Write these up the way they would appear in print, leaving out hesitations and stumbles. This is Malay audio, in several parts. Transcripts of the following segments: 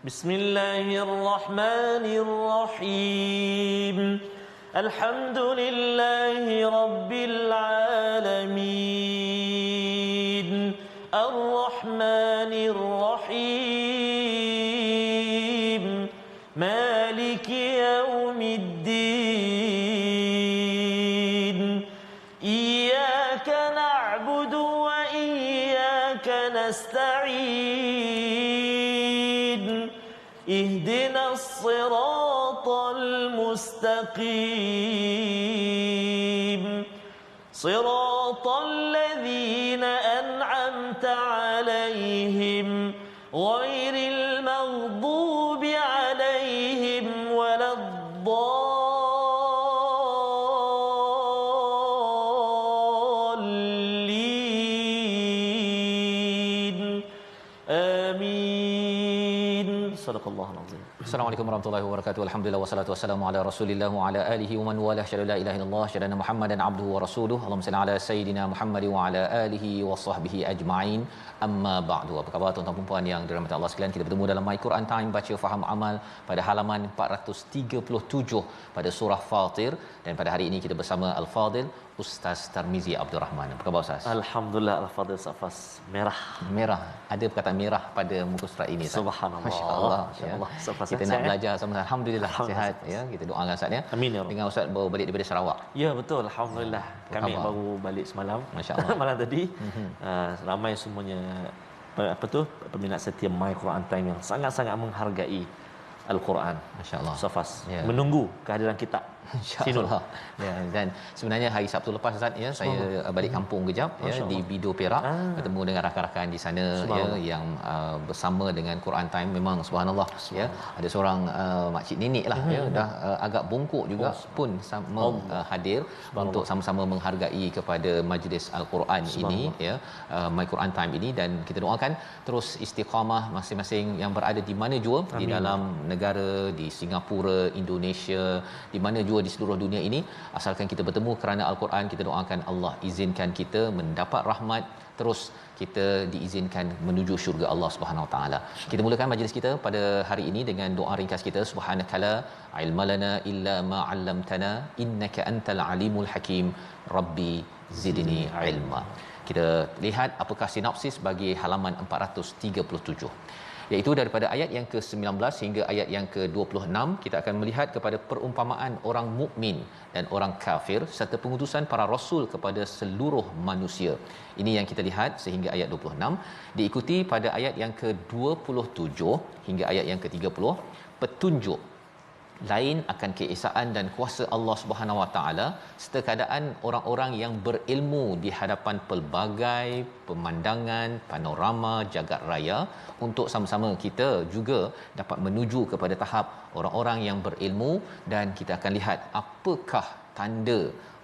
Bismillahirrahmanirrahim. Alhamdulillahi rabbil alamin. Ar-Rahmanir Rahim. Maliki yaumiddin. Iyyaka na'budu wa iyyaka nasta'in. Ihdinas siratal mustaqim. Siratal ladzina an'amta 'alaihim ghairil maghdubi 'alaihim waladdallin. Amin. Sadaqallahul azim. Assalamualaikum warahmatullahi wabarakatuh. Alhamdulillah wassalatu wassalamu ala Rasulillah wa ala alihi wa man walah. Syada la ilaha illallah, syada Muhammadan abduhu wa rasuluhu. Allahumma salli ala sayidina Muhammad wa ala alihi wa sahbihi ajma'in. Amma ba'du. Apa khabar tuan-tuan dan puan yang dirahmati Allah sekalian? Kita bertemu dalam My Quran Time, baca faham amal pada halaman 437 pada surah Fatir, dan pada hari ini kita bersama Al-Fadil Ustaz Tarmizi Abdul Rahman. Apa khabar Ustaz? Alhamdulillah, Al-Fadil Safas merah. Merah. Ada perkataan merah pada muka surat ini Ustaz. Subhanallah. Masya-Allah. Masya-Allah. Ya. Kita nak belajar sama-sama. Alhamdulillah sihat ya. Kita doakan Ustaz ya. Amin ya. Dengan Ustaz baru balik daripada Sarawak. Ya betul, alhamdulillah. Kami baru balik semalam. Masya-Allah. Malam tadi. Ramai semuanya peminat setia My Quran Time yang sangat-sangat menghargai Al-Quran. Masya-Allah. Safas. Ya. Menunggu kehadiran kita. InsyaAllah. Ya, dan sebenarnya hari Sabtu lepas Ustaz ya, saya balik kampung kejap ya, di Bido Perak, bertemu dengan rakan-rakan di sana ya, yang bersama dengan Quran Time. Memang subhanallah ya, ada seorang makcik nenek lah ya, dah agak bongkok juga pun sama hadir untuk sama-sama menghargai kepada majlis Al-Quran ini ya, My Quran Time ini. Dan kita doakan terus istiqamah masing-masing yang berada di mana jua. Amin. Di dalam negara, di Singapura, Indonesia, di mana jua di seluruh dunia ini, asalkan kita bertemu kerana Al-Quran. Kita doakan Allah izinkan kita mendapat rahmat, terus kita diizinkan menuju syurga Allah Subhanahu Wa Taala. Kita mulakan majlis kita pada hari ini dengan doa ringkas kita. Subhanakala ilmalana illa ma 'allamtana innaka antal alimul hakim. Rabbi zidni ilma. Kita lihat apakah sinopsis bagi halaman 437, iaitu daripada ayat yang ke-19 hingga ayat yang ke-26. Kita akan melihat kepada perumpamaan orang mukmin dan orang kafir serta pengutusan para rasul kepada seluruh manusia. Ini yang kita lihat sehingga ayat 26, diikuti pada ayat yang ke-27 hingga ayat yang ke-30 petunjuk lain akan keesaan dan kuasa Allah Subhanahu Wa Taala serta keadaan orang-orang yang berilmu di hadapan pelbagai pemandangan panorama jagat raya, untuk sama-sama kita juga dapat menuju kepada tahap orang-orang yang berilmu. Dan kita akan lihat apakah tanda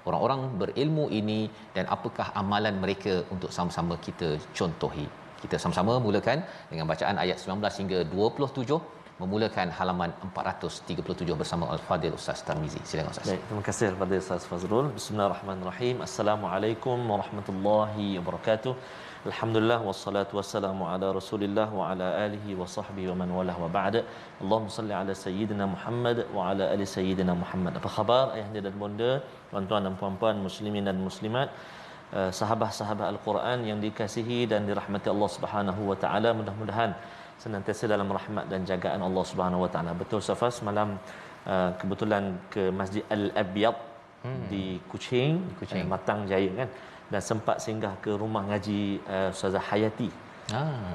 orang-orang berilmu ini dan apakah amalan mereka untuk sama-sama kita contohi. Kita sama-sama mulakan dengan bacaan ayat 19 hingga 27, memulakan halaman 437 bersama Al-Fadil Ustaz Tarmizi. Silakan Ustaz. Baik, terima kasih Al-Fadil Ustaz Fazrul. Bismillahirrahmanirrahim. Assalamualaikum warahmatullahi wabarakatuh. Alhamdulillah wassalatu wassalamu ala Rasulillah wa ala alihi wa sahbihi wa man walah wa ba'da. Allahumma salli ala sayyidina Muhammad wa ala ali sayyidina Muhammad. Apa khabar ayahanda dan bonda, tuan-tuan dan puan-puan muslimin dan muslimat, sahabat-sahabat Al-Quran yang dikasihi dan dirahmati Allah Subhanahu wa taala. Mudah-mudahan senantiasa dalam rahmat dan jagaan Allah Subhanahu wa taala. Betul Safas, malam kebetulan ke Masjid Al-Abyad di Kuching, Matang Jaya kan, dan sempat singgah ke rumah ngaji Ustazah Hayati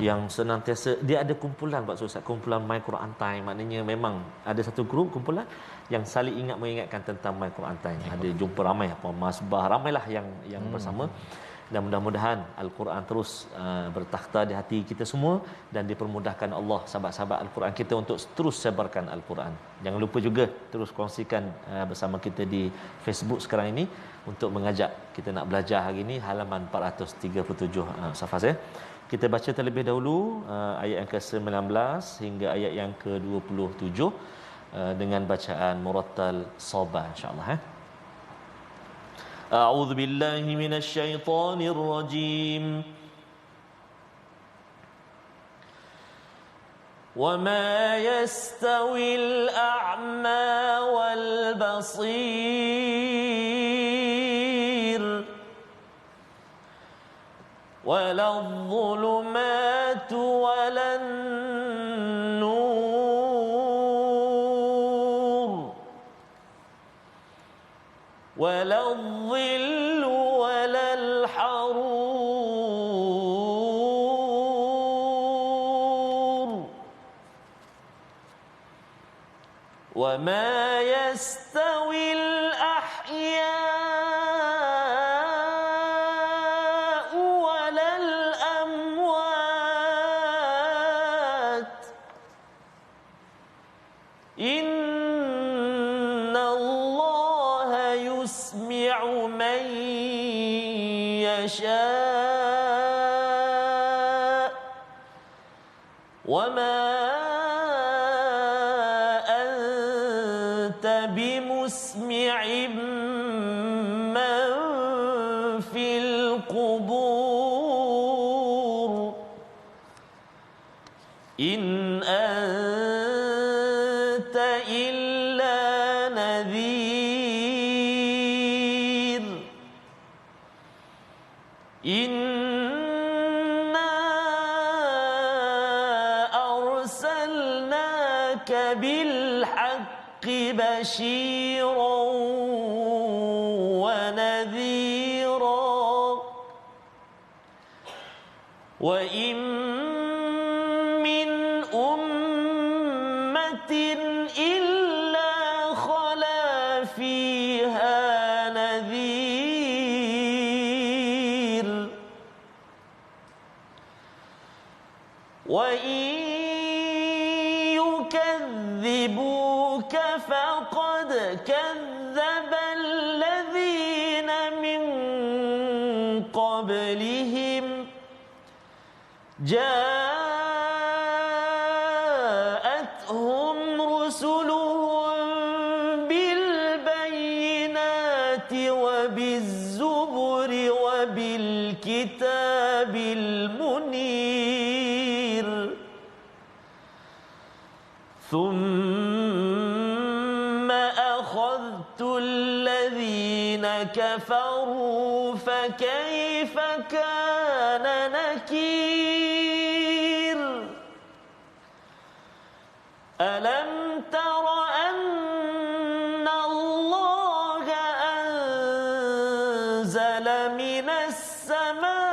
yang senantiasa dia ada kumpulan Pak Ustaz, kumpulan My Quran Time. Maknanya memang ada satu grup kumpulan yang saling ingat mengingatkan tentang My Quran Time. Ada jumpa ramai apa masbah, ramailah yang bersama. Dan mudah-mudahan Al-Quran terus bertakhta di hati kita semua dan dipermudahkan Allah sahabat-sahabat Al-Quran kita untuk terus sebarkan Al-Quran. Jangan lupa juga terus kongsikan bersama kita di Facebook sekarang ini untuk mengajak kita nak belajar hari ini halaman 437 Safas ya. Kita baca terlebih dahulu ayat yang ke-19 hingga ayat yang ke-27 dengan bacaan murattal sabah insya-Allah ya. أعوذ بالله من الشيطان الرجيم وما يستوي الأعمى والبصير ولا الظلمات ولا النور ولا الظل ولا الحرور وما يستوي الأحياء ولا الأموات إن الله يسمع من يشاء وما بمسمع من في القبور إن أنت إلا نذير إنا أرسلناك بالحق بشيرا ونذيرا وإن من أمة إلا خلا فيها نذير وإن يكذبوك فقد كذب الذين من قبلهم جاءتهم رسلهم بالبينات وبالزبر وبالكتاب المنير ثم أخذت الذين كفروا فكيف كان نكير ألم تر أن الله أنزل من السماء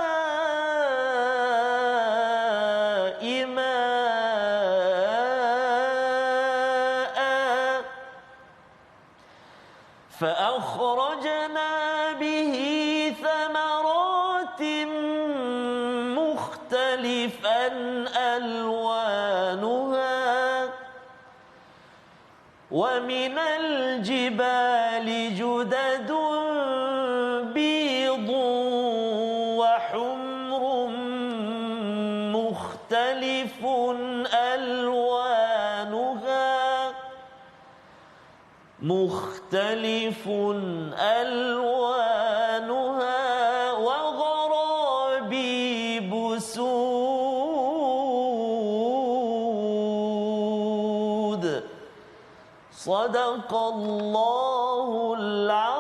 ماء فأخرجنا به ثمرات مختلفا ألوانها ومن الجبال جدد بيض وحمر مختلف ألوانها وغرابيب سود صدق الله العظيم.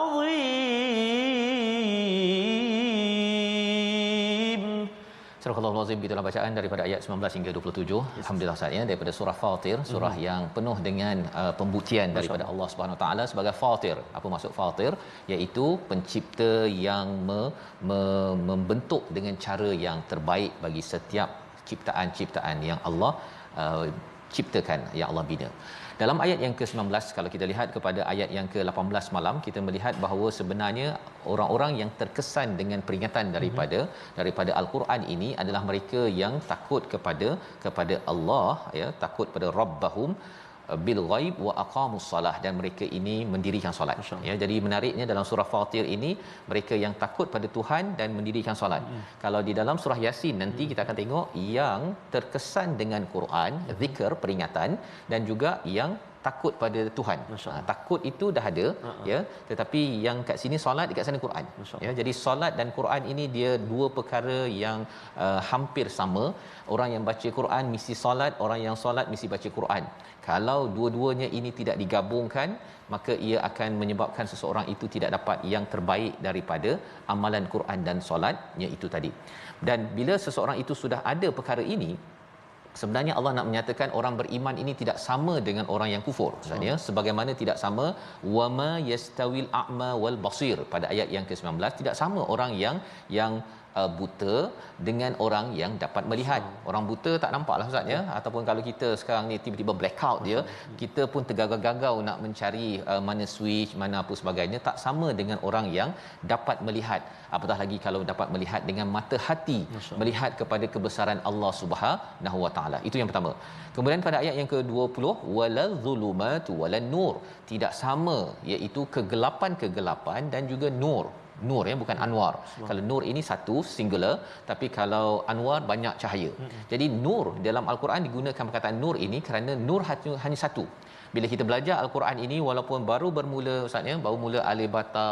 Surah Al-Azim, gitulah bacaan daripada ayat 19 hingga 27. Alhamdulillah saatnya daripada surah Fatir, surah yang penuh dengan pembuktian daripada Allah Subhanahu Wa Taala sebagai Fatir. Apa maksud Fatir? Iaitu pencipta yang membentuk dengan cara yang terbaik bagi setiap ciptaan-ciptaan yang Allah ciptakan, yang Allah bina. Dalam ayat yang ke-19, kalau kita lihat kepada ayat yang ke-18 malam, kita melihat bahawa sebenarnya orang-orang yang terkesan dengan peringatan daripada Al-Quran ini adalah mereka yang takut kepada Allah, ya, takut pada Rabbahum bil ghaib wa aqamus salah, dan mereka ini mendirikan solat. Ya, jadi menariknya dalam surah Fatir ini mereka yang takut pada Tuhan dan mendirikan solat. Kalau di dalam surah Yasin nanti kita akan tengok yang terkesan dengan Quran, zikr, peringatan, dan juga yang takut pada Tuhan. Takut itu dah ada, ya, tetapi yang kat sini solat, dekat sana Quran. Ya, jadi solat dan Quran ini dia dua perkara yang hampir sama. Orang yang baca Quran mesti solat, orang yang solat mesti baca Quran. Kalau dua-duanya ini tidak digabungkan, maka ia akan menyebabkan seseorang itu tidak dapat yang terbaik daripada amalan Quran dan solatnya itu tadi. Dan bila seseorang itu sudah ada perkara ini, sebenarnya Allah nak menyatakan orang beriman ini tidak sama dengan orang yang kufur. Maksudnya sebagaimana tidak sama wama yastawil a'ma wal basir pada ayat yang ke-19, tidak sama orang yang buta dengan orang yang dapat melihat. Orang buta tak nampaklah ustaz, ya, ataupun kalau kita sekarang ni tiba-tiba blackout dia, kita pun tergagau-gagau nak mencari mana switch, mana apa sebagainya. Tak sama dengan orang yang dapat melihat, apatah lagi kalau dapat melihat dengan mata hati, melihat kepada kebesaran Allah Subhanahu Wa Taala. Itu yang pertama. Kemudian pada ayat yang ke-20, walal zulumatu walan nur, tidak sama, iaitu kegelapan-kegelapan dan juga nur. Nur, ya, bukan anwar. Kalau nur ini satu singular, tapi kalau anwar banyak cahaya. Jadi nur dalam al-Quran digunakan perkataan nur ini kerana nur hanya satu. Bila kita belajar al-Quran ini, walaupun baru bermula ustaz, ya, baru mula alif bata,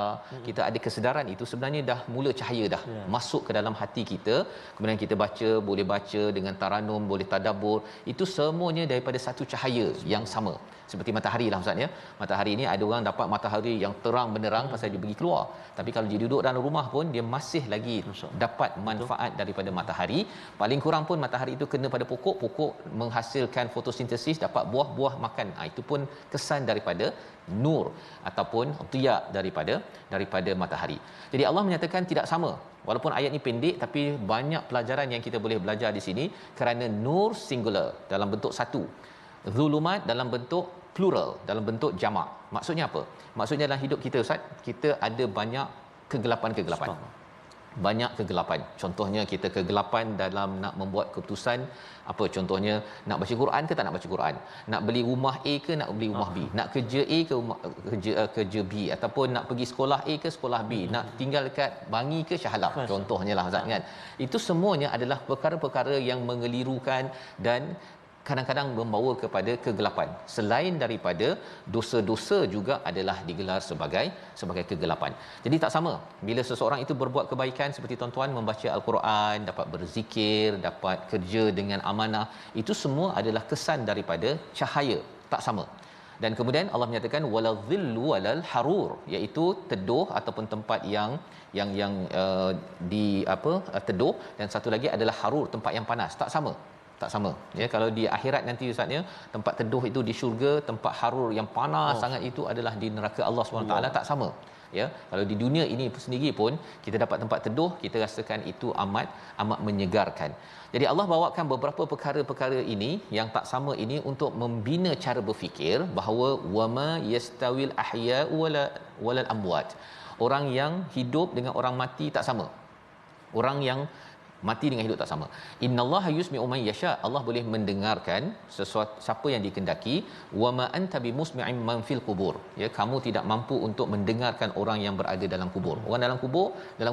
kita ada kesedaran itu sebenarnya dah mula cahaya dah masuk ke dalam hati kita. Kemudian kita baca, boleh baca dengan taranum, boleh tadabbur, itu semuanya daripada satu cahaya yang sama. Seperti matahari lah ustaz, ya. Matahari ni ada orang dapat matahari yang terang benderang pasal dia pergi keluar. Tapi kalau dia duduk dalam rumah pun dia masih lagi dapat manfaat daripada matahari. Paling kurang pun matahari itu kena pada pokok menghasilkan fotosintesis, dapat buah-buah makan. Itu pun kesan daripada nur ataupun tiya daripada matahari. Jadi Allah menyatakan tidak sama. Walaupun ayat ni pendek, tapi banyak pelajaran yang kita boleh belajar di sini kerana nur singular dalam bentuk satu, zulumat dalam bentuk plural, dalam bentuk jamak. Maksudnya apa? Maksudnya dalam hidup kita ustaz, kita ada banyak kegelapan-kegelapan. Banyak kegelapan. Contohnya kita kegelapan dalam nak membuat keputusan. Apa contohnya? Nak baca Quran ke tak nak baca Quran? Nak beli rumah A ke nak beli rumah B? Nak kerja A ke kerja B? Ataupun nak pergi sekolah A ke sekolah B? Nak tinggal dekat Bangi ke Shah Alam? Contohnya lah ustaz, kan. Itu semuanya adalah perkara-perkara yang mengelirukan dan kadang-kadang membawa kepada kegelapan. Selain daripada dosa-dosa juga adalah digelar sebagai kegelapan. Jadi tak sama bila seseorang itu berbuat kebaikan seperti tuan-tuan membaca al-Quran, dapat berzikir, dapat kerja dengan amanah, itu semua adalah kesan daripada cahaya. Tak sama. Dan kemudian Allah menyatakan walazillu walal harur, iaitu teduh ataupun tempat yang teduh, dan satu lagi adalah harur, tempat yang panas. Tak sama, ya. Kalau di akhirat nanti ustaz, ya, tempat teduh itu di syurga, tempat harur yang panas sangat itu adalah di neraka Allah SWT. Tak sama, ya. Kalau di dunia ini sendiri pun kita dapat tempat teduh, kita rasakan itu amat menyegarkan. Jadi Allah bawakan beberapa perkara-perkara ini yang tak sama ini untuk membina cara berfikir bahawa wama yastawil ahya'u walal amwat. Orang yang hidup dengan orang mati tak sama. Orang yang mati dengan hidup tak sama. Innallaha yusmi'u man yasha. Allah boleh mendengarkan sesuatu siapa yang dikehendaki. Wa ma anta bimusmi'in man fil qubur. Ya, kamu tidak mampu untuk mendengarkan orang yang berada dalam kubur. Orang dalam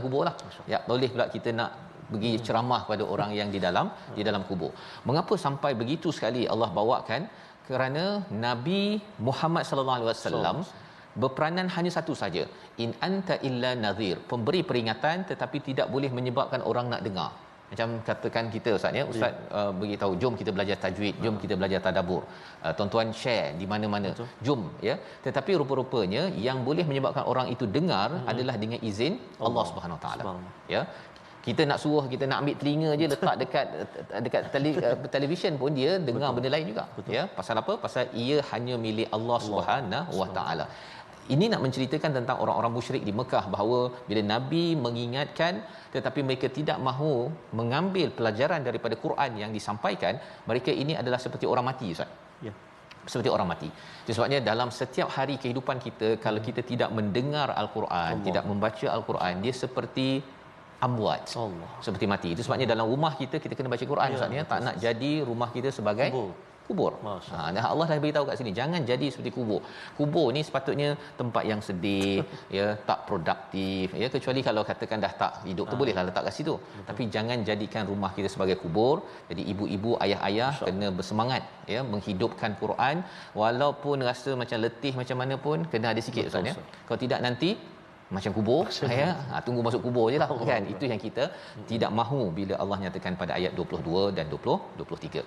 kuburlah. Ya, boleh pula kita nak pergi ceramah pada orang yang di dalam kubur. Mengapa sampai begitu sekali Allah bawakan? Kerana Nabi Muhammad sallallahu alaihi wasallam berperanan hanya satu saja, in anta illa nadhir, pemberi peringatan, tetapi tidak boleh menyebabkan orang nak dengar. Macam katakan kita ustaz, ya, ustaz beritahu jom kita belajar tajwid, jom kita belajar tadabbur, tuan-tuan share di mana-mana, jom, ya. Tetapi rupa-rupanya yang boleh menyebabkan orang itu dengar adalah dengan izin Allah Subhanahu Wa Taala, ya. Kita nak suruh, kita nak ambil telinga je letak dekat televisyen pun dia dengar benda lain juga. Ya, pasal apa? Pasal ia hanya milik Allah Subhanahu Wa Taala. Ini nak menceritakan tentang orang-orang musyrik di Mekah bahawa bila Nabi mengingatkan tetapi mereka tidak mahu mengambil pelajaran daripada Quran yang disampaikan, mereka ini adalah seperti orang mati ustaz. Ya. Seperti orang mati. Jadi sebabnya dalam setiap hari kehidupan kita, kalau kita tidak mendengar Al-Quran, tidak membaca Al-Quran, dia seperti amwat, seperti mati. Itu sebabnya dalam rumah kita kena baca Quran ustaz, ya. Tak nak jadi rumah kita sebagai kubur. Masya-Allah. Dan Allah dah beritahu kat sini jangan jadi seperti kubur. Kubur ni sepatutnya tempat yang sedih, ya, tak produktif, ya, kecuali kalau katakan dah tak hidup tu bolehlah letak kat situ. Tapi jangan jadikan rumah kita sebagai kubur. Jadi ibu-ibu, ayah-ayah kena bersemangat, ya, menghidupkan Quran walaupun rasa macam letih macam mana pun kena ada sikit, Ustaz, ya. Kalau tidak nanti macam kubur, ya, tunggu masuk kubur jelah, kan. Itu yang kita tidak mahu bila Allah nyatakan pada ayat 22 dan 23.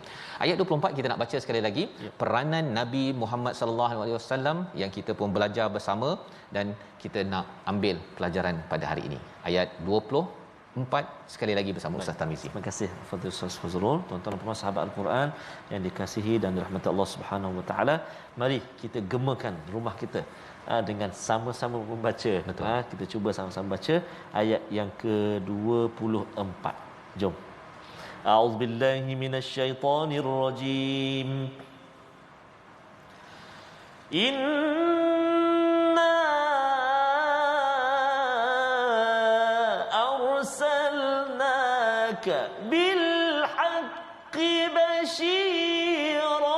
Ayat 24 kita nak baca sekali lagi, peranan Nabi Muhammad sallallahu alaihi wasallam yang kita pun belajar bersama dan kita nak ambil pelajaran pada hari ini. Ayat 24 sekali lagi bersama Ustaz Tarmizi. Terima kasih Fadil Ustaz Fazrul. Tuan-tuan dan puan sahabat Al-Quran yang dikasihi dan dirahmati Allah Subhanahu Wa Taala, mari kita gemakan rumah kita dengan sama-sama membaca. Kita cuba sama-sama baca ayat yang ke-24. Jom. A'udzubillahi minasyaitonirrajim. Inna arsalnaka bil haqqi basyiran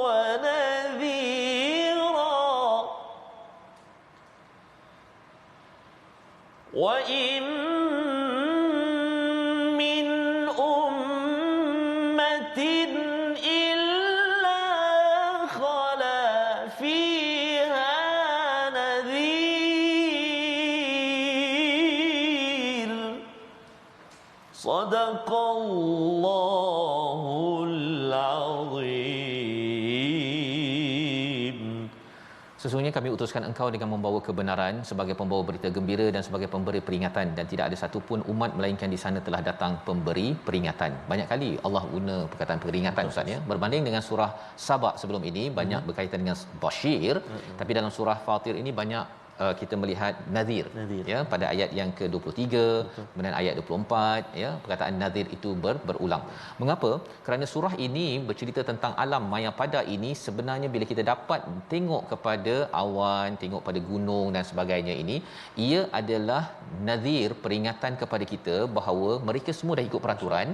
wa nadhira wa in min ummatin illa khala fiha nadhir. Sadaqallahul azim. Sesungguhnya kami utuskan engkau dengan membawa kebenaran sebagai pembawa berita gembira dan sebagai pemberi peringatan, dan tidak ada satu pun umat melainkan di sana telah datang pemberi peringatan. Banyak kali Allah guna perkataan peringatan, Ustaz, ya. Berbanding dengan surah Saba sebelum ini banyak berkaitan dengan Bashir, tapi dalam surah Fatir ini banyak kita melihat Nadhir, ya, pada ayat yang ke-23, kemudian ayat 24, ya, perkataan Nadhir itu berulang. Mengapa? Kerana surah ini bercerita tentang alam maya pada ini. Sebenarnya bila kita dapat tengok kepada awan, tengok pada gunung dan sebagainya ini, ia adalah Nadhir, peringatan kepada kita bahawa mereka semua dah ikut peraturan.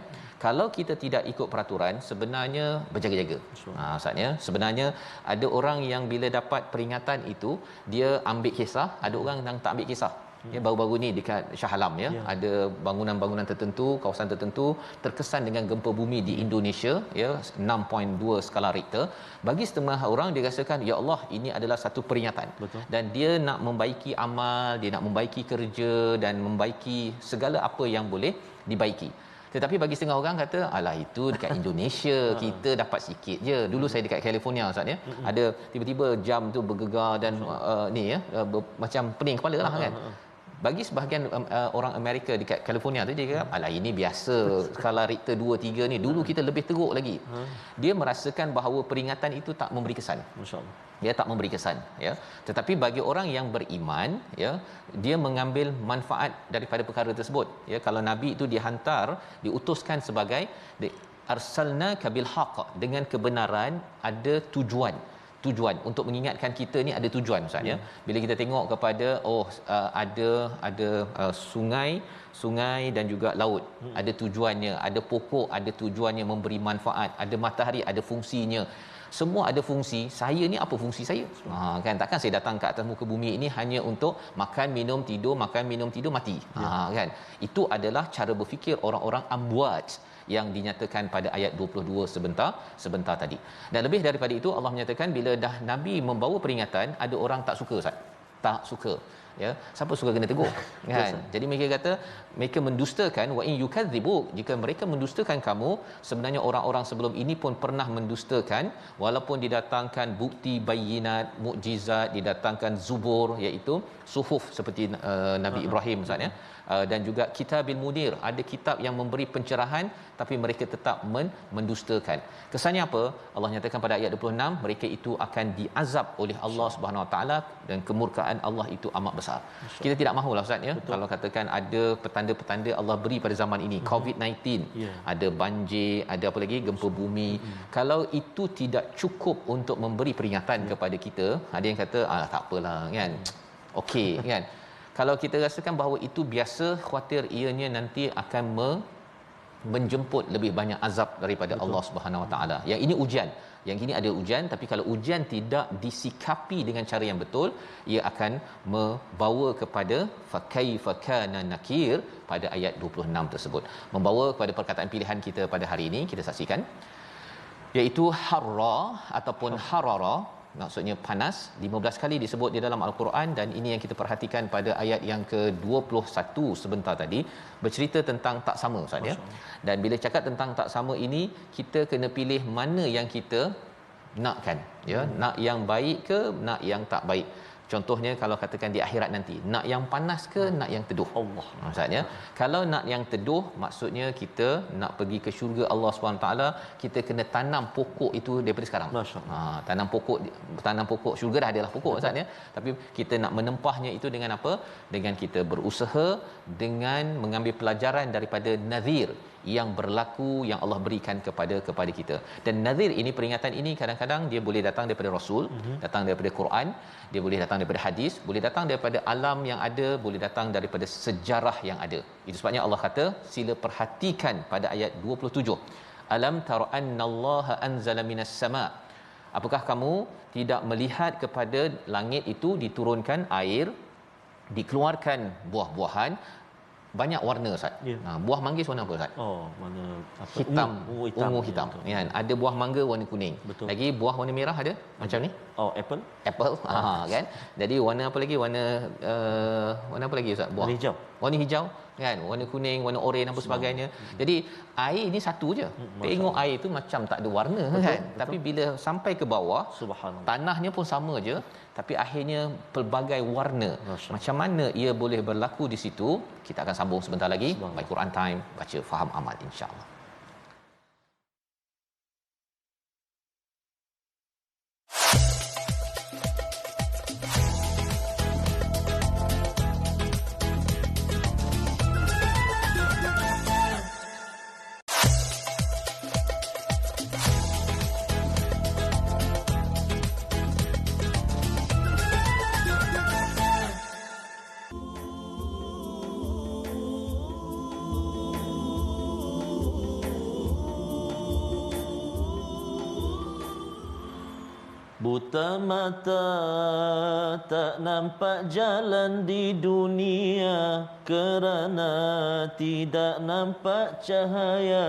Kalau kita tidak ikut peraturan, sebenarnya berjaga-jaga. Maksudnya sebenarnya ada orang yang bila dapat peringatan itu dia ambil kisah, ada orang yang tak ambil kisah. Ya, baru-baru ni dekat Shah Alam, ya, ada bangunan-bangunan tertentu, kawasan tertentu terkesan dengan gempa bumi di Indonesia, ya, 6.2 skala Richter. Bagi setengah orang dia rasakan, ya Allah, ini adalah satu peringatan. Betul. Dan dia nak membaiki amal, dia nak membaiki kerja dan membaiki segala apa yang boleh dibaiki. Tetapi bagi setengah orang kata, alah itu dekat Indonesia, kita dapat sikit je. Dulu saya dekat California, Ustaz, ya. Ada tiba-tiba jam tu bergegar dan ni, ya, macam pening kepala lah, kan. Bagi sebahagian orang Amerika dekat California tu, dia kata, alah ini biasa, skala Richter 2 3 ni, dulu kita lebih teruk lagi. Dia merasakan bahawa peringatan itu tak memberi kesan. Masya-Allah. Dia tak memberi kesan, ya. Tetapi bagi orang yang beriman, ya, dia mengambil manfaat daripada perkara tersebut, ya. Kalau nabi itu dihantar, diutuskan sebagai arsalnaka bil haqq, dengan kebenaran, ada tujuan untuk mengingatkan kita ni ada tujuan, Ustaz, ya. Bila kita tengok kepada ada sungai dan juga laut, ada tujuannya, ada pokok ada tujuannya memberi manfaat, ada matahari ada fungsinya. Semua ada fungsi. Saya ni apa fungsi saya? Kan, takkan saya datang ke atas muka bumi ini hanya untuk makan minum tidur mati. Kan, itu adalah cara berfikir orang-orang amwat yang dinyatakan pada ayat 22 sebentar tadi. Dan lebih daripada itu, Allah menyatakan bila dah nabi membawa peringatan, ada orang tak suka, Ustaz. Tak suka, ya. Siapa suka kena tegur, kan? Jadi mereka kata, mereka mendustakan, wa in yukadzibu, jika mereka mendustakan kamu, sebenarnya orang-orang sebelum ini pun pernah mendustakan, walaupun didatangkan bukti bayinat, mukjizat, didatangkan zubur, iaitu suhuf seperti Nabi Ibrahim, Ustaz, ya. Dan juga kitabil munir, ada kitab yang memberi pencerahan, tapi mereka tetap mendustakan. Kesannya apa? Allah nyatakan pada ayat 26, mereka itu akan diazab oleh Allah Subhanahu Wa Taala, dan kemurkaan Allah itu amat besar. Kita tidak mahulah, Ustaz, ya. Betul. Kalau katakan ada petanda-petanda Allah beri pada zaman ini, COVID-19, ada banjir, ada apa lagi, gempa bumi. Kalau itu tidak cukup untuk memberi peringatan kepada kita, ada yang kata tak apalah, kan. Okey, kan. Kalau kita rasakan bahawa itu biasa, khawatir ianya nanti akan menjemput lebih banyak azab daripada Allah Subhanahu Wa Taala. Yang ini ujian. Yang ini ada ujian, tapi kalau ujian tidak disikapi dengan cara yang betul, ia akan membawa kepada fa kaifa kana nakir pada ayat 26 tersebut. Membawa kepada perkataan pilihan kita pada hari ini, kita saksikan, iaitu harra ataupun harara, maksudnya panas, 15 kali disebut di dalam al-Quran, dan ini yang kita perhatikan pada ayat yang ke-21 sebentar tadi, bercerita tentang tak sama, Ustaz ya. Dan bila cakap tentang tak sama ini, kita kena pilih mana yang kita nakkan, ya, nak yang baik ke nak yang tak baik. Contohnya kalau katakan di akhirat nanti, nak yang panas ke nak yang teduh? Allah. Maksudnya kalau nak yang teduh, maksudnya kita nak pergi ke syurga Allah SWT, kita kena tanam pokok itu daripada sekarang. Tanam pokok syurga dah adalah pokok, maksudnya, tapi kita nak menempahnya itu dengan apa? Dengan kita berusaha, dengan mengambil pelajaran daripada nazir yang berlaku, yang Allah berikan kepada kita. Dan nazir ini, peringatan ini kadang-kadang dia boleh datang daripada Rasul, datang daripada Quran, dia boleh datang daripada hadis, boleh datang daripada alam yang ada, boleh datang daripada sejarah yang ada. Itu sebabnya Allah kata, sila perhatikan pada ayat 27. Alam tara annallaha anzala minas sama'. Apakah kamu tidak melihat kepada langit itu diturunkan air, dikeluarkan buah-buahan banyak warna, Ustaz. Buah manggis warna apa, Ustaz? Mana apa? Hitam, ungu hitam. Ya, Kan? Ada buah mangga warna kuning. Betul. Lagi buah warna merah ada macam ni. Apple. Kan. Jadi warna apa lagi? Warna apa lagi, Ustaz? Buah. Warna hijau kan, warna kuning, warna oranye dan sebagainya. Jadi air ni satu je. Tengok air tu macam tak ada warna, kan. Tapi bila sampai ke bawah, subhanallah, tanahnya pun sama je, tapi akhirnya pelbagai warna. Macam mana ia boleh berlaku di situ? Kita akan sambung sebentar lagi. Baik, Quran Time, baca faham amal, insya-Allah. Buta mata tak nampak jalan di dunia kerana tidak nampak cahaya,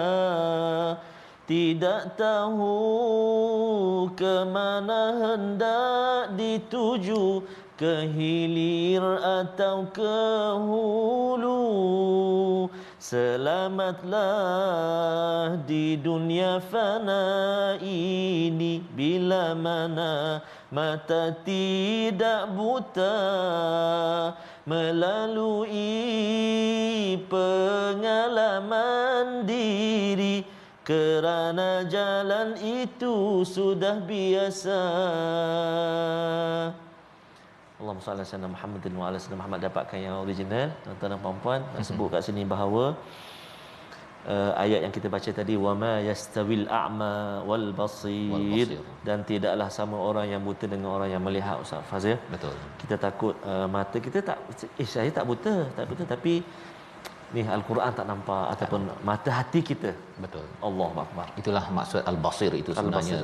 tidak tahu ke mana hendak dituju, ke hilir atau ke hulu. Selamatlah di dunia fana ini, bila mana mata tidak buta, melalui pengalaman diri, kerana jalan itu sudah biasa. Allahumma salli ala Muhammadin wa ala sayyidina Muhammad. Dapatkan yang original, tuan-tuan dan puan-puan. Dan sebut kat sini bahawa ayat yang kita baca tadi, wama yastawil a'ma wal basir, dan tidaklah sama orang yang buta dengan orang yang melihat, Ustaz Fazil. Betul. Kita takut mata kita tak, saya tak buta, tapi ni al-Quran tak nampak, ataupun mata hati kita. Betul. Allahu akbar. Itulah maksud al-basir itu sebenarnya.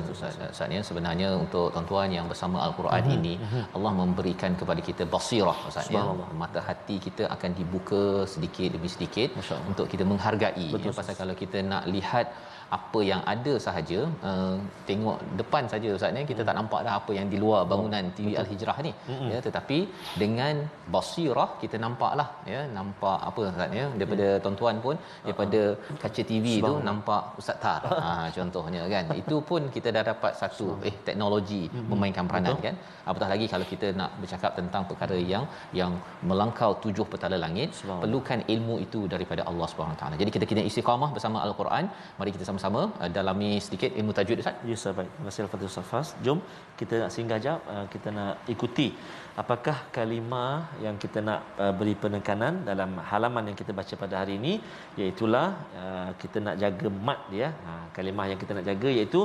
Sebenarnya untuk tuan-tuan yang bersama al-Quran ini, Allah memberikan kepada kita basirah, maksudnya mata hati kita akan dibuka sedikit demi sedikit untuk kita menghargai. Pasal kalau kita nak lihat apa yang ada sahaja, tengok depan saja, Ustaz ni, kita tak nampak dah apa yang di luar bangunan TV Al-Hijrah ni, ya, tetapi dengan basirah kita nampaklah, ya, nampak apa, Ustaz ya, daripada tuan-tuan pun daripada kaca TV tu nampak Ustaz Tar, contohnya kan, itu pun kita dah dapat satu teknologi memainkan peranan. Kan, apatah lagi kalau kita nak bercakap tentang perkara yang melangkau 7 petala langit, perlukan ilmu itu daripada Allah Subhanahu taala. Jadi kita kena istiqamah bersama al-Quran. Mari kita sama-sama dalami sedikit ilmu tajwid, Ustaz. Ya, Ustaz. Baik, terima kasih Al-Fatihah, Ustaz Fas. Jom kita nak singgah jap, kita nak ikuti apakah kalimah yang kita nak beri penekanan dalam halaman yang kita baca pada hari ini, iaitulah kita nak jaga mat dia. Kalimah yang kita nak jaga iaitu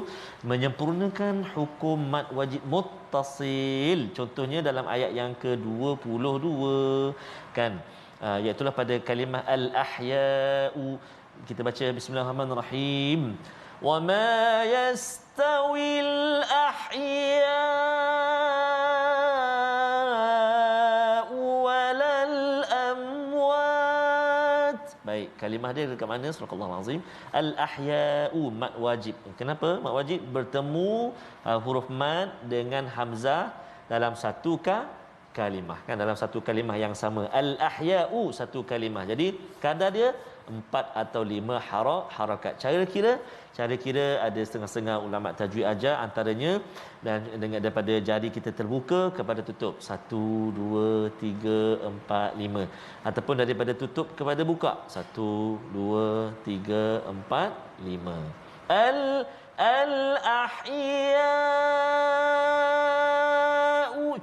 menyempurnakan hukum mat wajib muttasil. Contohnya dalam ayat yang ke-22 kan, iaitu pada kalimah al-ahya'u Kita baca bismillahirrahmanirrahim. Wa ma yastawil ahya'u walal amwat. Baik, kalimah dia dekat mana? Surah Al-Azim. Al-ahya'u mad wajib. Kenapa mad wajib? Bertemu huruf mad dengan hamzah dalam satu kalimah, kan, dalam satu kalimah yang sama. Al-ahya'u satu kalimah. Jadi kadar dia 4 atau 5 harakat. Cara kira ada setengah-setengah ulama tajwid ajar, antaranya dan dengan daripada jari kita terbuka kepada tutup 1 2 3 4 5, ataupun daripada tutup kepada buka 1 2 3 4 5. Al-ahya'u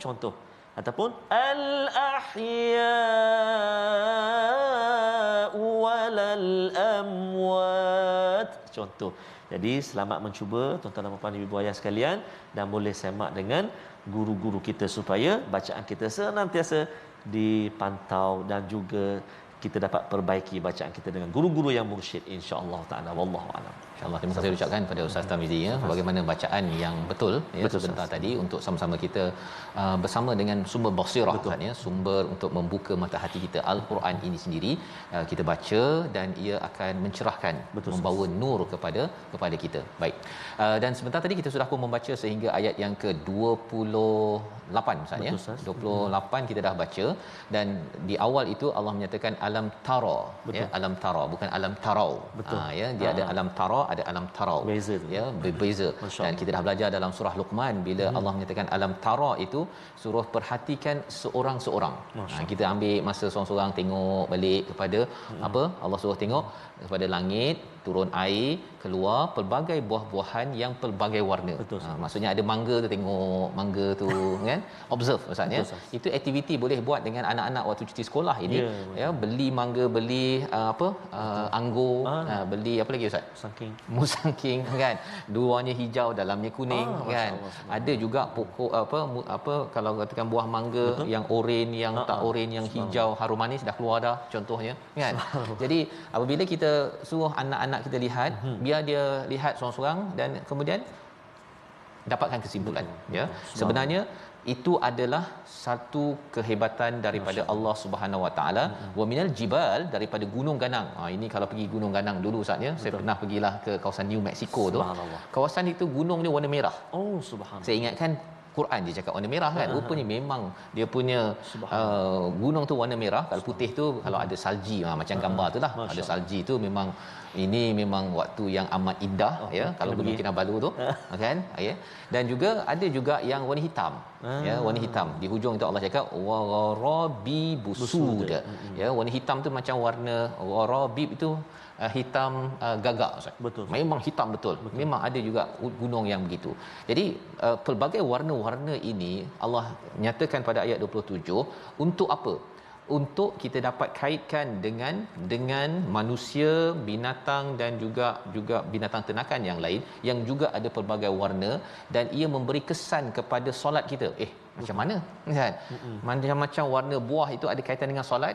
contoh, ataupun al-ahya'u walal amwat contoh. Jadi selamat mencuba tuan-tuan dan puan-puan ibu ayah sekalian, dan boleh semak dengan guru-guru kita supaya bacaan kita senantiasa dipantau dan juga kita dapat perbaiki bacaan kita dengan guru-guru yang mursyid, insya-Allah taala. Wallahu a'lam. InsyaAllah, terima kasih ucapkan pada Ustaz Tarmizi ya, bagaimana bacaan yang betul ya, betul sebentar Ustaz. Tadi untuk sama-sama kita bersama dengan sumber basirah Ustaz ya, sumber untuk membuka mata hati kita, Al-Quran ini sendiri kita baca dan ia akan mencerahkan, betul, membawa nur kepada kita. Baik. Dan sebentar tadi kita sudah pun membaca sehingga ayat yang ke-28 Ustaz ya. 28 kita dah baca, dan di awal itu Allah menyatakan alam tara ya, alam tara bukan alam tarau. Ya, dia ada alam tara, ada alam tarau, beza ya, berbeza. Dan kita dah belajar dalam surah Luqman bila Allah menyatakan alam tara itu suruh perhatikan seorang-seorang. Kita ambil masa seorang-seorang tengok balik kepada apa Allah suruh tengok kepada langit, turun air, keluar pelbagai buah-buahan yang pelbagai warna. Maksudnya ada mangga tu, tengok mangga tu kan, observe Ustaz ya. Itu aktiviti boleh buat dengan anak-anak waktu cuti sekolah ini ya, beli mangga, beli anggur, beli apa lagi Ustaz? Musangking kan, luarnya hijau dalamnya kuning kan. Ada juga pokok apa kalau katakan buah mangga yang oren, yang tak oren, yang hijau harum manis dah keluar dah contohnya kan. Jadi apabila kita suruh anak-anak kita lihat, biar dia lihat seorang-seorang dan kemudian dapatkan kesimpulan ya. Sebenarnya itu adalah satu kehebatan daripada Allah Subhanahu Wa Taala. Wa minal jibal, daripada gunung ganang. Ini kalau pergi gunung ganang dulu Ustaz ya, saya pernah pergilah ke kawasan New Mexico tu. Kawasan itu gunung dia warna merah. Oh subhanallah. Saya ingatkan Quran dia cakap warna merah kan, rupanya memang dia punya gunung tu warna merah. Kalau putih tu kalau ada salji, macam gambar tu lah, ada salji tu memang ini memang waktu yang amat indah ya, kalau Gunung Kinabalu tu kan ya. Dan juga ada juga yang warna hitam ya, warna hitam di hujung itu Allah cakap warabi busud ya, warna hitam tu macam warna warabi itu hitam gagak Ustaz. Betul. Memang hitam betul. Memang ada juga gunung yang begitu. Jadi pelbagai warna-warna ini Allah nyatakan pada ayat 27 untuk apa? Untuk kita dapat kaitkan dengan manusia, binatang dan juga binatang ternakan yang lain yang juga ada pelbagai warna, dan ia memberi kesan kepada solat kita. Macam mana kan, macam-macam warna buah itu ada kaitan dengan solat.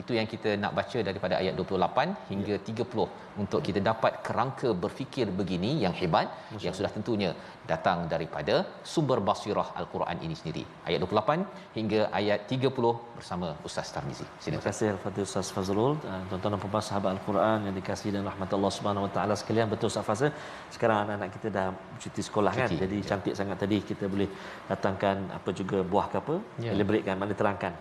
Itu yang kita nak baca daripada ayat 28 hingga 30 untuk kita dapat kerangka berfikir begini yang hebat, yang sudah tentunya datang daripada sumber basirah Al-Quran ini sendiri. Ayat 28 hingga ayat 30 bersama Ustaz Tarmizi. Terima kasih Al-Fatihah Ustaz Fazrul. Tuan-tuan dan puan-puan sahabat Al-Quran yang dikasihi dan rahmat Allah Subhanahu Wa Taala sekalian, betul Ustaz Fazrul, sekarang anak-anak kita dah cuti sekolah kan, jadi cantik sangat tadi kita boleh datangkan apa juga buah ke apa, elaboratekan, mana terangkan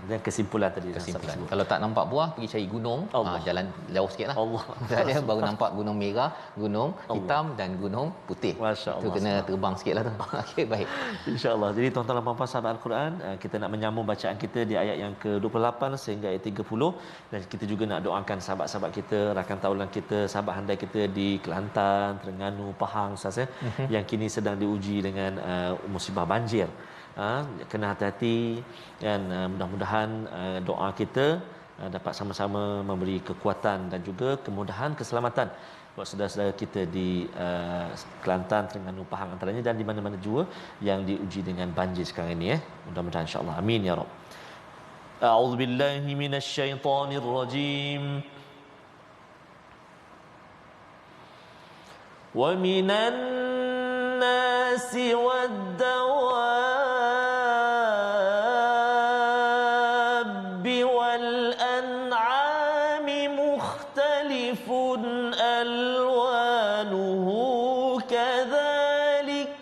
dan kesimpulan tadi. Kesimpulan. Kalau tak nampak buah, pergi cari gunung, jalan jauh sikitlah. Allah. Dia baru nampak gunung merah, gunung hitam dan gunung putih. Masya-Allah. Kena terbang sikitlah tu. Okey, baik. Insya-Allah. Jadi tuan-tuan dan puan-puan sahabat Al-Quran, kita nak menyambung bacaan kita di ayat yang ke-28 sehingga ayat 30, dan kita juga nak doakan sahabat-sahabat kita, rakan taulan kita, sahabat handai kita di Kelantan, Terengganu, Pahang Ustaz ya, yang kini sedang diuji dengan musibah banjir. Kena hati-hati, dan mudah-mudahan doa kita dapat sama-sama memberi kekuatan dan juga kemudahan, keselamatan buat saudara-saudara kita di Kelantan, Terengganu, Pahang antaranya, dan di mana-mana juga yang diuji dengan banjir sekarang ini ya. Mudah-mudahan insya-Allah. Amin ya rab. A'udzubillahi minasyaitonirrajim. ومن الناس والدواب والأنعام مختلف ألوانه كذلك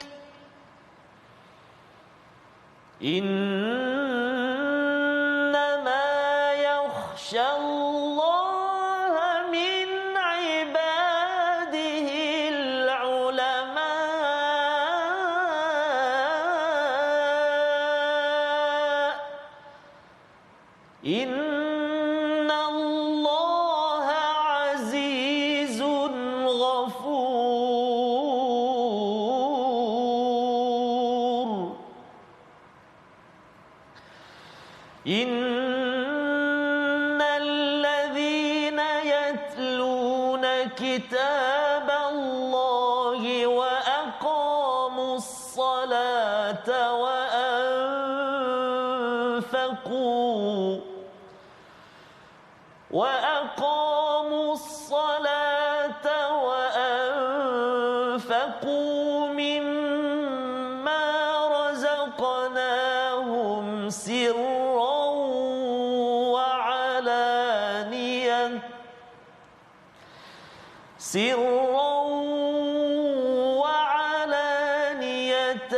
إنما يخشى الله من عباده العلماء إن الله عزيز غفور إن الذين يتلون كتاب الله وأقاموا الصلاة وأنفقوا مما رزقناهم سرا وعلانية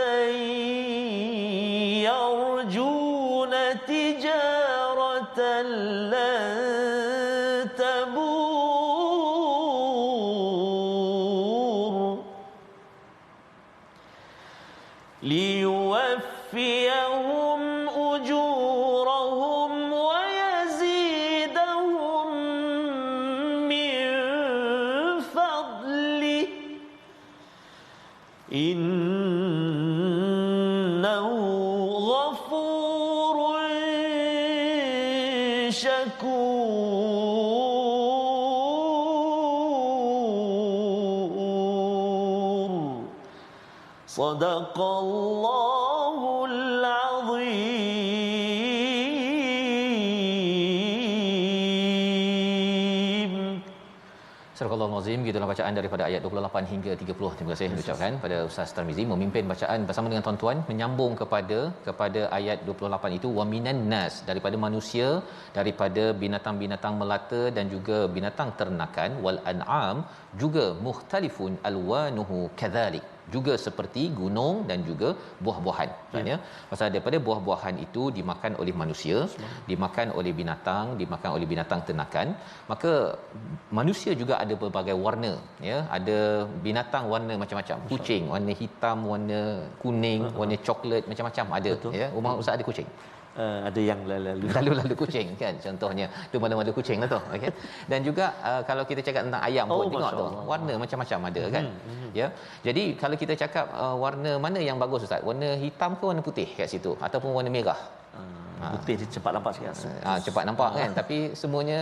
يرجون تجارة لن تبور ليوفيهم أجورهم ويزيدهم من فضله إنه غفور شكور صدق الله العظيم. Surah Al-Azim, gitulah bacaan daripada ayat 28 hingga 30. Terima kasih ucapkan pada Ustaz Tarmizi memimpin bacaan bersama dengan tuan-tuan menyambung kepada ayat 28 itu, wa minan nas, daripada manusia, daripada binatang-binatang melata dan juga binatang ternakan, wal an'am, juga mukhtalifun alwanuhu kadzalik, juga seperti gunung dan juga buah-buahan. Maksudnya pasal daripada buah-buahan itu dimakan oleh manusia, dimakan oleh binatang, dimakan oleh binatang ternakan, maka manusia juga ada berbagai warna, ya, ada binatang warna macam-macam, kucing warna hitam, warna kuning, warna coklat, macam-macam ada. Betul. Ya, rumah Ustaz ada kucing. Ada yang lalu kucing kan, contohnya tu malu-malu kucing lah tu, okey. Dan juga kalau kita cakap tentang ayam pun tengok tu warna macam-macam ada kan. Ya, jadi kalau kita cakap warna mana yang bagus Ustaz, warna hitam ke warna putih kat situ ataupun warna merah? Putih dia cepat nampak sikit. Cepat nampak kan, tapi semuanya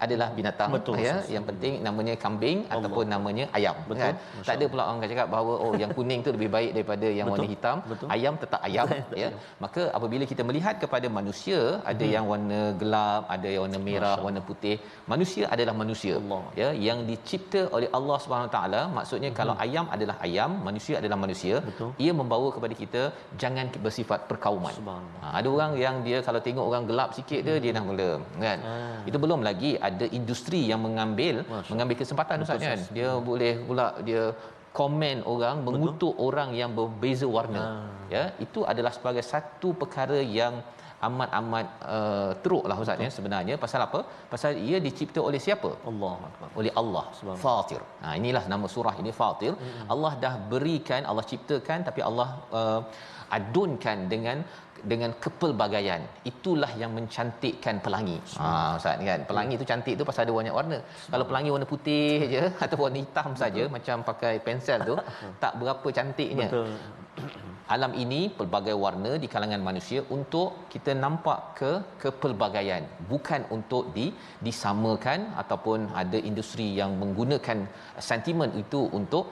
adalah binatang. Betul, ya, yang penting namanya kambing ataupun namanya ayam. Betul. Kan, tak ada pula orang cakap bahawa yang kuning tu lebih baik daripada yang warna hitam. Betul. Ayam tetap ayam. Ya, maka apabila kita melihat kepada manusia, ada yang warna gelap, ada yang warna merah, warna putih. Manusia adalah manusia, ya, yang dicipta oleh Allah Subhanahu taala. Maksudnya kalau ayam adalah ayam, manusia adalah manusia. Betul. Ia membawa kepada kita jangan bersifat perkauman. Ada orang yang dia kalau tengok orang gelap sikit dia dah mula kan. Itu belum lagi ada industri yang mengambil kesempatan Ustaz kan. Dia boleh pula dia komen orang, mengutuk orang yang berbeza warna. Ya, itu adalah sebagai satu perkara yang amat-amat teruklah Ustaz ya sebenarnya. Pasal apa? Pasal ia dicipta oleh siapa? Allah Akbar. Oleh Allah, Fatir. Inilah nama surah ini, Fatir. Allah dah berikan, Allah ciptakan, tapi Allah adunkan dengan kepelbagaian. Itulah yang mencantikkan pelangi. Ustaz kan, pelangi tu cantik tu pasal ada banyak warna. Kalau pelangi warna putih je atau warna hitam saja macam pakai pensel tu tak berapa cantiknya. Betul. Alam ini pelbagai warna di kalangan manusia untuk kita nampak kepelbagaian, bukan untuk disamakan ataupun ada industri yang menggunakan sentimen itu untuk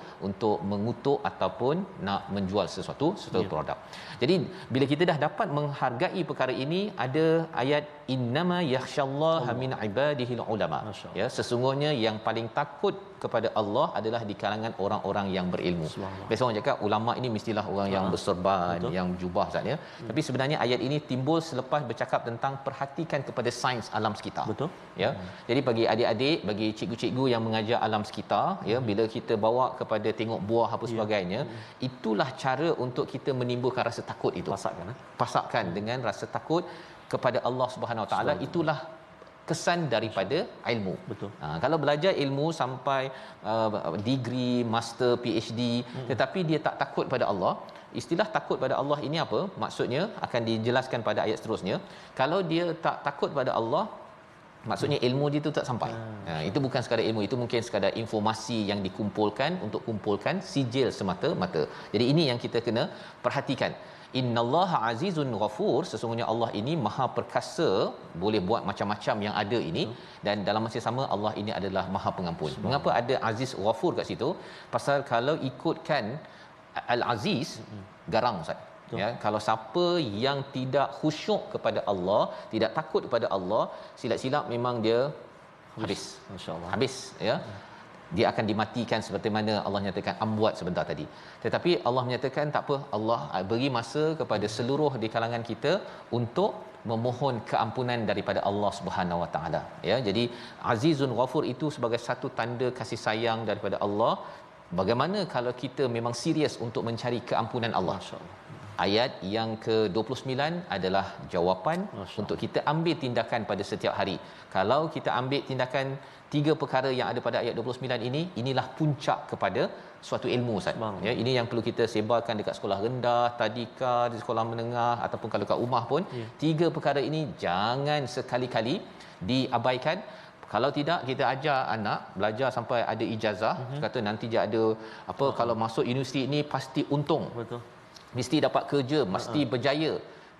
mengutuk ataupun nak menjual sesuatu produk. Jadi bila kita dah dapat menghargai perkara ini, ada ayat innama yakhsyallaha min ibadihil ulama. Ya, sesungguhnya yang paling takut kepada Allah adalah di kalangan orang-orang yang berilmu. Biasa orang cakap ulama ini mestilah orang yang berserban, yang jubah Ustaz ya. Tapi sebenarnya ayat ini timbul selepas bercakap tentang perhatikan kepada sains alam sekitar. Betul. Ya. Jadi bagi adik-adik, bagi cikgu-cikgu yang mengajar alam sekitar, ya, bila kita bawa kepada tengok buah apa sebagainya, itulah cara untuk kita menimbulkan rasa takut itu. Pasakkan dengan rasa takut kepada Allah Subhanahu Wa Taala. Itulah kesan daripada ilmu. Betul. Kalau belajar ilmu sampai degree, master, PhD, tetapi dia tak takut pada Allah, istilah takut pada Allah ini apa? Maksudnya akan dijelaskan pada ayat seterusnya. Kalau dia tak takut pada Allah, maksudnya ilmu dia tu tak sampai. Itu bukan sekadar ilmu, itu mungkin sekadar informasi yang dikumpulkan untuk kumpulkan sijil semata-mata. Jadi ini yang kita kena perhatikan. Innallaha azizun ghafur, sesungguhnya Allah ini maha perkasa, boleh buat macam-macam yang ada ini, dan dalam masa sama Allah ini adalah maha pengampun. Mengapa ada aziz ghafur kat situ? Pasal kalau ikutkan al-aziz, garang Ustaz. Ya, kalau siapa yang tidak khusyuk kepada Allah, tidak takut kepada Allah, silap-silap memang dia habis. Masya-Allah. Habis ya. Dia akan dimatikan seperti mana Allah nyatakan amwat sebentar tadi. Tetapi Allah menyatakan tak apa, Allah beri masa kepada seluruh di kalangan kita untuk memohon keampunan daripada Allah Subhanahu Wa Taala. Ya, jadi Azizun Ghafur itu sebagai satu tanda kasih sayang daripada Allah. Bagaimana kalau kita memang serius untuk mencari keampunan Allah? Masya-Allah. Ayat yang ke-29 adalah jawapan untuk kita ambil tindakan pada setiap hari. Kalau kita ambil tindakan 3 perkara yang ada pada ayat 29 ini, inilah puncak kepada suatu ilmu Ustaz. Ya, ini yang perlu kita sebarkan dekat sekolah rendah, tadika, di sekolah menengah ataupun kalau kat rumah pun. 3 perkara ini jangan sekali-kali diabaikan. Kalau tidak, kita ajar anak belajar sampai ada ijazah, kata nanti dia ada apa, kalau masuk universiti ini pasti untung. Betul. Mesti dapat kerja, mesti berjaya.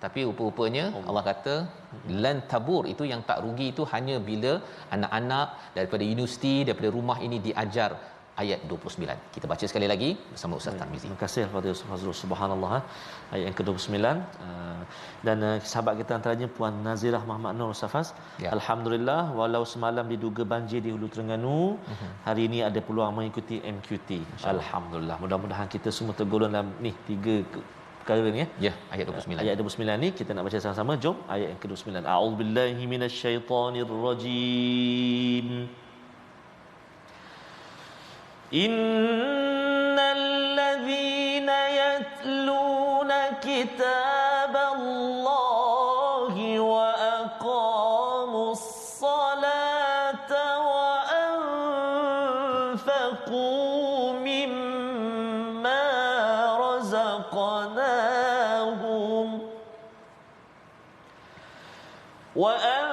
Tapi rupa-rupanya Allah kata lan tabur, itu yang tak rugi itu hanya bila anak-anak daripada universiti, daripada rumah ini diajar ayat 29. Kita baca sekali lagi bersama Ustaz Tarmizi. Terima kasih kepada Ustaz Fazrul. Subhanallah, ayat yang ke-29. Dan sahabat kita antaranya Puan Nazirah Muhammad Nur Ustaz Faz. Ya. Alhamdulillah, walau semalam diduga banjir di Hulu Terengganu, hari ini ada peluang mengikuti MQT. Alhamdulillah. Mudah-mudahan kita semua tergolong dalam ni 3 perkara ni ya. Ya, ayat 29. Ayat 29 ni kita nak baca sama-sama. Jom ayat yang ke-29. A'udzubillahi minasyaitonirrajim. Innal ladzina yatluna kitaballahi wa aqamus salata wa anfaqu mimma razaqnahum wa anfaqu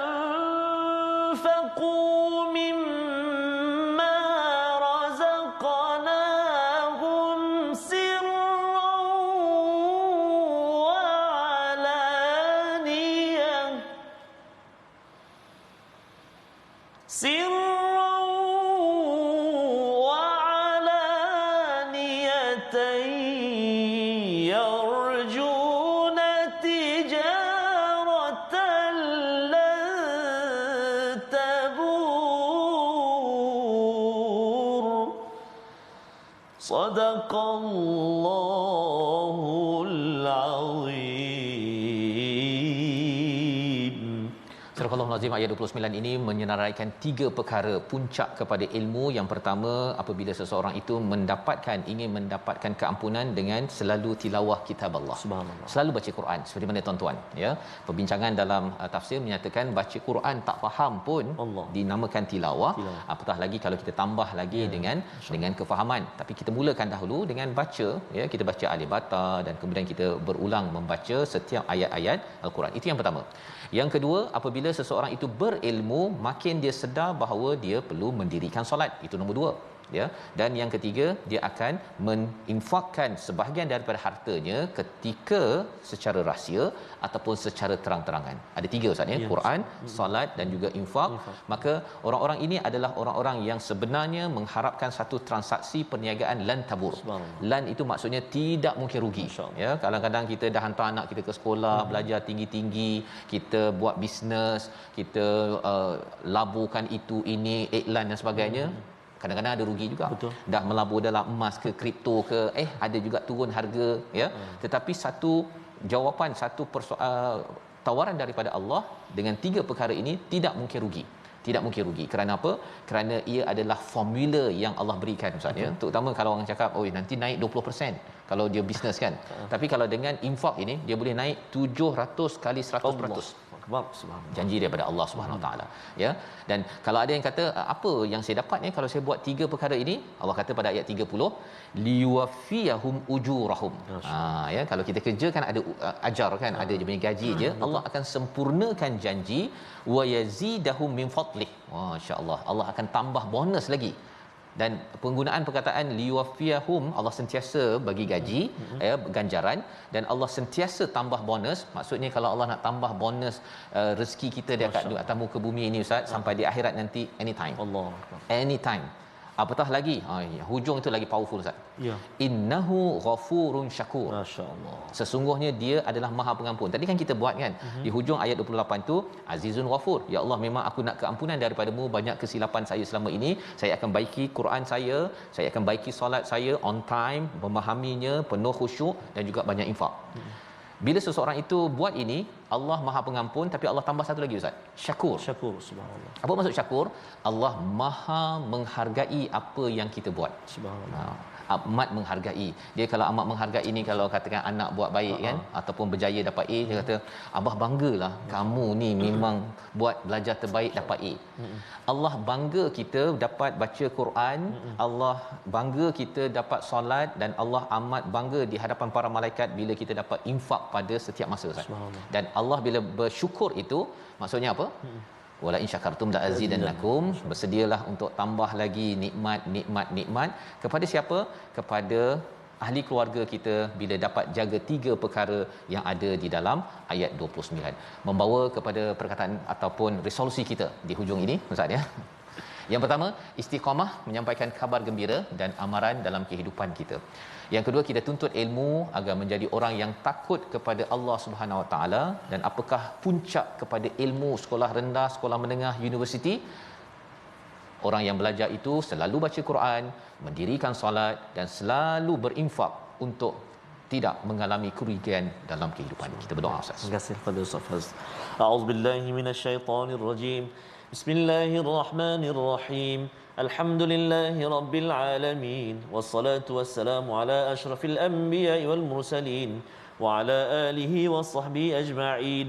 Sadaqallahul Azim. Surah Al-Azim ayat 29 ini menyenaraikan 3 perkara puncak kepada ilmu. Yang pertama, apabila seseorang itu ingin mendapatkan keampunan dengan selalu tilawah kitab Allah. Subhanallah. Selalu baca Quran seperti mana tuan-tuan ya. Perbincangan dalam tafsir menyatakan baca Quran tak faham pun Allah dinamakan tilawah. Apatah lagi kalau kita tambah lagi dengan kefahaman. Tapi kita mulakan dahulu dengan baca ya, kita baca alif bata dan kemudian kita berulang membaca setiap ayat-ayat Al-Quran. Itu yang pertama. Yang kedua, apabila seseorang itu berilmu, makin dia sedar bahawa dia perlu mendirikan solat. Itu nombor 2 ya. Dan yang ketiga, dia akan menginfakkan sebahagian daripada hartanya ketika secara rahsia ataupun secara terang-terangan. Ada 3 Ustaz ya, Quran, solat dan juga infak. Maka orang-orang ini adalah orang-orang yang sebenarnya mengharapkan satu transaksi perniagaan lan tabur. Lan itu maksudnya tidak mungkin rugi ya. Kadang-kadang kita dah hantar anak kita ke sekolah belajar tinggi-tinggi, kita buat bisnes, kita laburkan itu ini iklan dan sebagainya. kadang-kadang ada rugi juga. Betul. Dah melabur dalam emas ke kripto ke ada juga turun harga ya. Tetapi satu jawapan, satu tawaran daripada Allah dengan 3 perkara ini tidak mungkin rugi. Tidak mungkin rugi. Kerana apa? Kerana ia adalah formula yang Allah berikan Ustaz ya. Terutama kalau orang cakap, "Oh, nanti naik 20% kalau dia bisnes kan." Tapi kalau dengan infak ini dia boleh naik 700 kali 100%. Janji daripada Allah Subhanahu Wa Taala ya. Dan kalau ada yang kata apa yang saya dapat ni kalau saya buat 3 perkara ini, Allah kata pada ayat 30 liwafiyahum ujurahum. Ya, kalau kita kerja kan ada ajar kan, ada je punya gaji je. Allah akan sempurnakan janji wa yazidahum min fadlih. Masya-Allah, Allah akan tambah bonus lagi. Dan penggunaan perkataan liwafiyahum, Allah sentiasa bagi gaji ganjaran, dan Allah sentiasa tambah bonus. Maksudnya kalau Allah nak tambah bonus rezeki kita dekat atas muka bumi ini Ustaz, sampai di akhirat nanti anytime. Allah Anytime. Apatah lagi hujung itu lagi powerful Ustaz. Ya. Innahu ghafurun syakur. Masya-Allah. Sesungguhnya dia adalah Maha Pengampun. Tadi kan kita buat kan di hujung ayat 28 tu Azizun Ghafur. Ya Allah, memang aku nak keampunan daripadamu banyak kesilapan saya selama ini. Saya akan baiki Quran saya akan baiki solat saya on time, memahaminya, penuh khusyuk dan juga banyak infak. Bila seseorang itu buat ini, Allah Maha Pengampun, tapi Allah tambah satu lagi Ustaz, syakur. Syakur, subhanallah. Apa maksud syakur? Allah Maha menghargai apa yang kita buat. Subhanallah. Amat menghargai. Dia kalau amat menghargai ni, kalau katakan anak buat baik kan ataupun berjaya dapat A, dia kata abah banggalah kamu ni memang buat belajar terbaik dapat A. Allah bangga kita dapat baca Quran, Allah bangga kita dapat solat, dan Allah amat bangga di hadapan para malaikat bila kita dapat infak pada setiap masa Ustaz. Dan Allah bila bersyukur itu maksudnya apa? Wala in syakartum la azidannakum, bersedialah untuk tambah lagi nikmat kepada siapa? Kepada ahli keluarga kita bila dapat jaga 3 perkara yang ada di dalam ayat 29. Membawa kepada perkataan ataupun resolusi kita di hujung ini Ustaz ya. Yang pertama, istiqamah, menyampaikan kabar gembira dan amaran dalam kehidupan kita. Yang kedua, kita tuntut ilmu agar menjadi orang yang takut kepada Allah Subhanahu Wa Taala. Dan apakah puncak kepada ilmu sekolah rendah, sekolah menengah, universiti? Orang yang belajar itu selalu baca Quran, mendirikan solat dan selalu berinfak untuk tidak mengalami kerugian dalam kehidupan. Kita berdoa Ustaz. Terima kasih kepada Ustaz Faz. A'udzubillahi minasyaitonirrajim. Bismillahirrahmanirrahim. Alhamdulillahi rabbil alamin. Wassalatu wassalamu ala asyrafil anbiya'i wal mursalin wa ala alihi wa sahbihi ajma'in.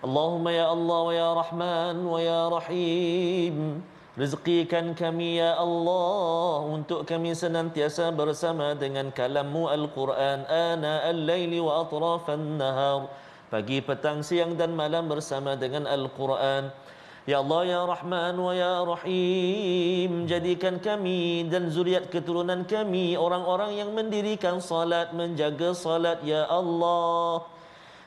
Allahumma ya Allah wa ya Rahman wa ya Rahim, rezekikan kami ya Allah untuk kami senantiasa bersama dengan kalam-Mu Al-Quran ana al-laili wa atrafan nahar, pagi, petang, siang dan malam bersama dengan Al-Quran. Ya Allah ya Rahman wa ya Rahim, jadikan kami dan zuriat keturunan kami orang-orang yang mendirikan salat, menjaga salat ya Allah.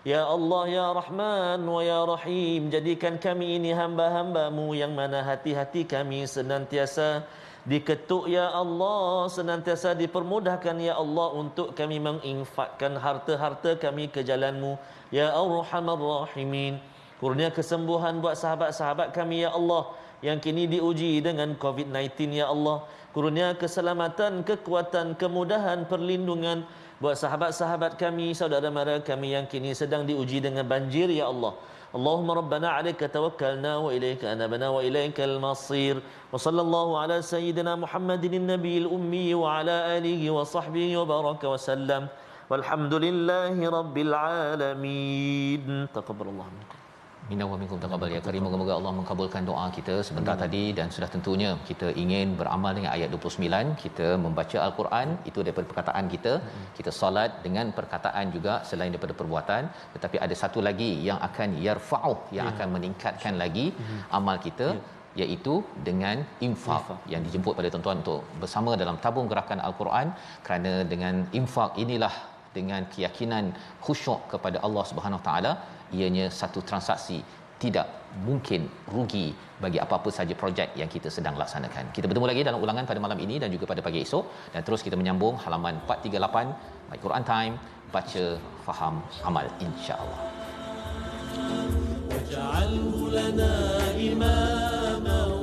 Ya Allah ya Rahman wa ya Rahim, jadikan kami ini hamba-hamba-Mu yang mana hati-hati kami senantiasa diketuk ya Allah, senantiasa dipermudahkan ya Allah untuk kami menginfakkan harta-harta kami ke jalan-Mu ya Arhamar Rahimin. Kurnia kesembuhan buat sahabat-sahabat kami ya Allah yang kini diuji dengan COVID-19 ya Allah. Kurnia keselamatan, kekuatan, kemudahan, perlindungan buat sahabat-sahabat kami, saudara mara kami yang kini sedang diuji dengan banjir ya Allah. Allahumma rabbana 'alaika tawakkalna wa ilaika anabna wa ilaikal masir. Wa sallallahu ala sayyidina Muhammadin nabiyil ummi wa ala alihi wa sahbihi wa baraka wa sallam. Walhamdulillahi rabbil alamin. Taqabbalallahu minkum. Minna wa minkum taqabbal ya karim. Moga-moga Allah mengabulkan doa kita sebentar tadi, dan sudah tentunya kita ingin beramal dengan ayat 29. Kita membaca al-Quran itu daripada perkataan kita, kita solat dengan perkataan juga selain daripada perbuatan, tetapi ada satu lagi yang akan yarfa'u, yang akan meningkatkan lagi amal kita, iaitu dengan infak yang dijemput pada tuan-tuan untuk bersama dalam tabung gerakan al-Quran. Kerana dengan infak inilah, dengan keyakinan khusyuk kepada Allah Subhanahu taala, ianya satu transaksi tidak mungkin rugi bagi apa-apa saja projek yang kita sedang laksanakan. Kita bertemu lagi dalam ulangan pada malam ini dan juga pada pagi esok, dan terus kita menyambung halaman 438 My Quran Time, baca, faham, amal, insya-Allah. Waj'alhu lana imam